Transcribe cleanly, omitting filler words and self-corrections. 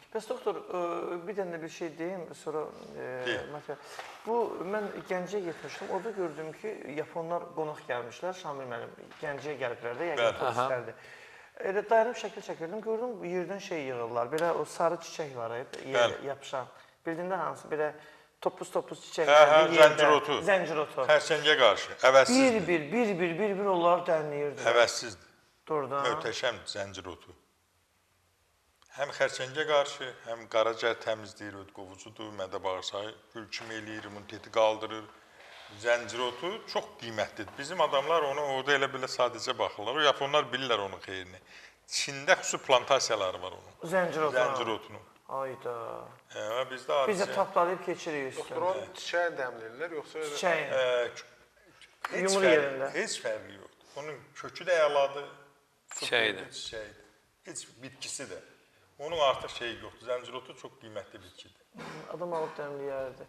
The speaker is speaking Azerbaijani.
Bəs doktor, bir dənə də bir şey deyim, sonra Mətə. Mən Gəncəyə getmişdim, orada gördüm ki, Yaponlar qonaq gəlmişlər, Şamil müəllim, Gəncəyə gəliblər də, yəqin turistlərdir. Elə dayanıb şəkil çəkirdim, gördüm yerdən şey yığırlar, belə o sarı çiçək var, yapışan. Bildin də hansı, belə topuz çiçəklərdir yerdə. Zəncirotu. Xərçəngə qarşı, əvəzsizdir. Bir onları dənləyirdi. Əvəzsizdir. Doğrudan. Möhtəşəmdir zəncirotu. Həm xərçəngə qarşı, həm qaracər təmizləyir, öd qovucudur, mədə bağırsağı hülküm eləyir, immuniteti qaldırır. Zəncirotu çox qiymətlidir. Bizim adamlar onu orada elə belə sadəcə baxırlar. O Yaponlar bilirlər onun xeyrini. Çində xüsusi plantasiyaları var onun. Zəncirotunun. Ayda. Bizdə Biz də tapdalayıb keçirik üstündə. Doktor, onu çiçəyə dəmləyirlər, yoxsa... Çiçəyin. Yumur yerində. Heç fərqi yoxdur. Onun kökü də əladır. Çiçəyidir. Heç bitkisi də. Onun artıq şeyi yoxdur. Zəncirotu çox qiymətli bitkidir. Adam alıb dəmləyərdi.